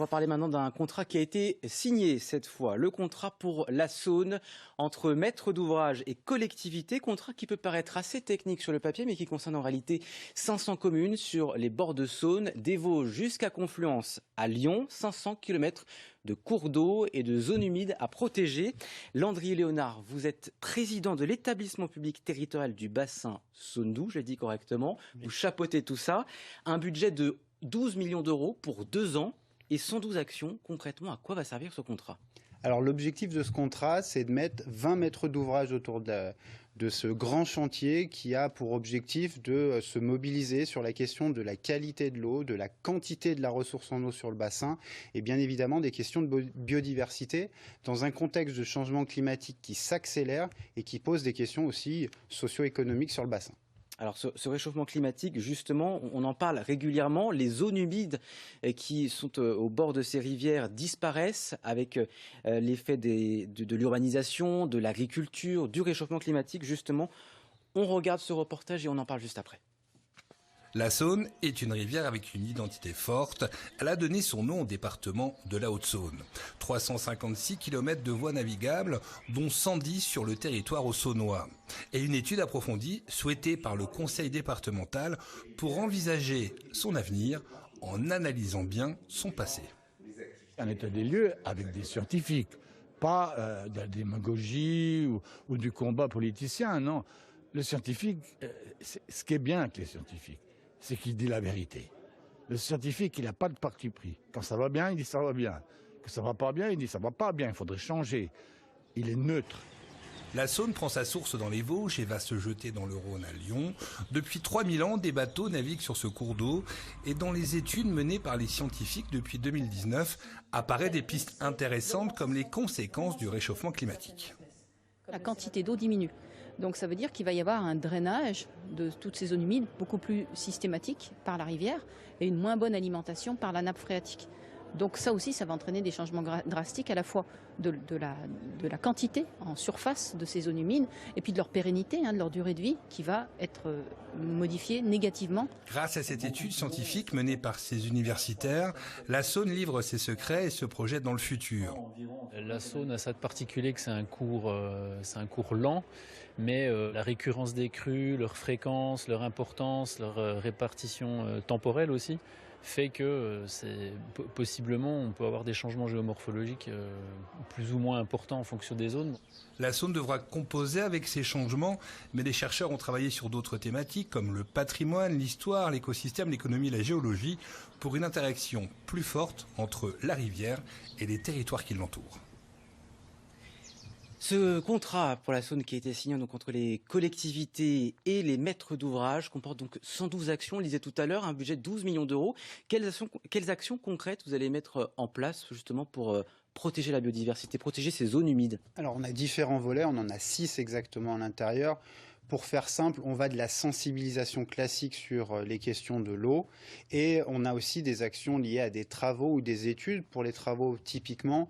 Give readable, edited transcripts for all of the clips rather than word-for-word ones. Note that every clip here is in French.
va parler maintenant d'un contrat qui a été signé cette fois. Le contrat pour la Saône entre maître d'ouvrage et collectivité. Contrat qui peut paraître assez technique sur le papier, mais qui concerne en réalité 500 communes sur les bords de Saône, des Vosges jusqu'à Confluence à Lyon. 500 km de cours d'eau et de zones humides à protéger. Landry Léonard, vous êtes président de l'établissement public territorial du bassin Saône-Doubs, je l'ai dit correctement. Vous chapeautez tout ça. Un budget de 12 millions d'euros pour 2 ans et 112 actions. Concrètement, à quoi va servir ce contrat ? Alors l'objectif de ce contrat, c'est de mettre 20 mètres d'ouvrage autour de ce grand chantier qui a pour objectif de se mobiliser sur la question de la qualité de l'eau, de la quantité de la ressource en eau sur le bassin et bien évidemment des questions de biodiversité dans un contexte de changement climatique qui s'accélère et qui pose des questions aussi socio-économiques sur le bassin. Alors ce réchauffement climatique, justement, on en parle régulièrement. Les zones humides qui sont au bord de ces rivières disparaissent avec l'effet de l'urbanisation, de l'agriculture, du réchauffement climatique. Justement, on regarde ce reportage et on en parle juste après. La Saône est une rivière avec une identité forte. Elle a donné son nom au département de la Haute-Saône. 356 km de voies navigables, dont 110 sur le territoire haut-saônois. Et une étude approfondie souhaitée par le conseil départemental pour envisager son avenir en analysant bien son passé. Un état des lieux avec des scientifiques, pas de la démagogie ou du combat politicien, non. Le scientifique, ce qui est bien avec les scientifiques, c'est qu'il dit la vérité. Le scientifique, il n'a pas de parti pris. Quand ça va bien, il dit ça va bien. Quand ça va pas bien, il dit ça va pas bien, il faudrait changer. Il est neutre. La Saône prend sa source dans les Vosges et va se jeter dans le Rhône à Lyon. Depuis 3000 ans, des bateaux naviguent sur ce cours d'eau. Et dans les études menées par les scientifiques depuis 2019, apparaissent des pistes intéressantes comme les conséquences du réchauffement climatique. La quantité d'eau diminue. Donc ça veut dire qu'il va y avoir un drainage de toutes ces zones humides beaucoup plus systématique par la rivière et une moins bonne alimentation par la nappe phréatique. Donc ça aussi, ça va entraîner des changements drastiques à la fois de la quantité en surface de ces zones humides et puis de leur pérennité, de leur durée de vie qui va être modifiée négativement. Grâce à cette étude scientifique menée par ces universitaires, la Saône livre ses secrets et se projette dans le futur. La Saône a ça de particulier que c'est un cours lent, mais la récurrence des crues, leur fréquence, leur importance, leur répartition temporelle aussi, fait que possiblement on peut avoir des changements géomorphologiques plus ou moins importants en fonction des zones. La Saône devra composer avec ces changements, mais les chercheurs ont travaillé sur d'autres thématiques comme le patrimoine, l'histoire, l'écosystème, l'économie, la géologie, pour une interaction plus forte entre la rivière et les territoires qui l'entourent. Ce contrat pour la Saône qui a été signé donc entre les collectivités et les maîtres d'ouvrage comporte donc 112 actions, on le disait tout à l'heure, un budget de 12 millions d'euros. Quelles actions concrètes vous allez mettre en place justement pour protéger la biodiversité, protéger ces zones humides? Alors on a différents volets, on en a 6 exactement à l'intérieur. Pour faire simple, on va de la sensibilisation classique sur les questions de l'eau et on a aussi des actions liées à des travaux ou des études. Pour les travaux, typiquement,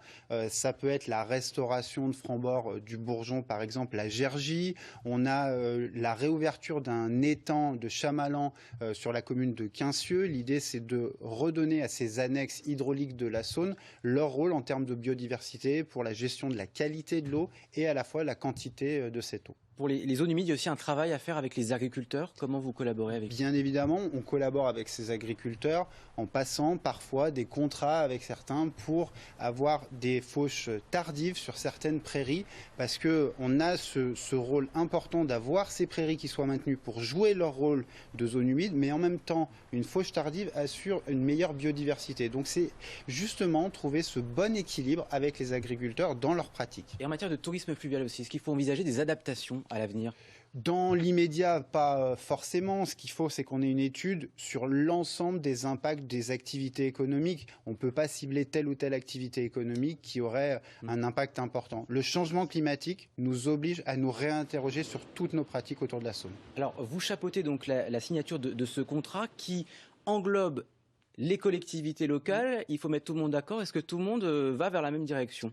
ça peut être la restauration de francs-bords du Bourgeon, par exemple, la Gergy. On a la réouverture d'un étang de Chamalan sur la commune de Quincieux. L'idée, c'est de redonner à ces annexes hydrauliques de la Saône leur rôle en termes de biodiversité pour la gestion de la qualité de l'eau et à la fois la quantité de cette eau. Pour les zones humides, il y a aussi un travail à faire avec les agriculteurs. Comment vous collaborez avec eux? Bien évidemment, on collabore avec ces agriculteurs en passant parfois des contrats avec certains pour avoir des fauches tardives sur certaines prairies parce qu'on a ce rôle important d'avoir ces prairies qui soient maintenues pour jouer leur rôle de zone humide, mais en même temps, une fauche tardive assure une meilleure biodiversité. Donc c'est justement trouver ce bon équilibre avec les agriculteurs dans leurs pratiques. Et en matière de tourisme fluvial aussi, est-ce qu'il faut envisager des adaptations à l'avenir? Dans l'immédiat, pas forcément. Ce qu'il faut, c'est qu'on ait une étude sur l'ensemble des impacts des activités économiques. On ne peut pas cibler telle ou telle activité économique qui aurait un impact important. Le changement climatique nous oblige à nous réinterroger sur toutes nos pratiques autour de la Saône. Alors, vous chapeautez donc la signature de ce contrat qui englobe les collectivités locales. Il faut mettre tout le monde d'accord. Est-ce que tout le monde va vers la même direction?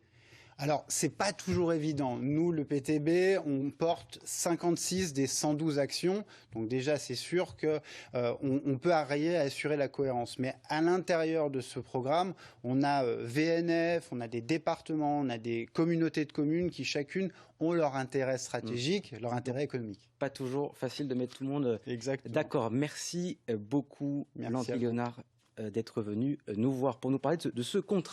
Alors, c'est pas toujours évident. Nous, le PTB, on porte 56 des 112 actions. Donc déjà, c'est sûr que on peut arriver à assurer la cohérence. Mais à l'intérieur de ce programme, on a VNF, on a des départements, on a des communautés de communes qui chacune ont leur intérêt stratégique, leur intérêt économique. Pas toujours facile de mettre tout le monde d'accord. Merci beaucoup, Lampi Léonard, d'être venu nous voir pour nous parler de ce contrat.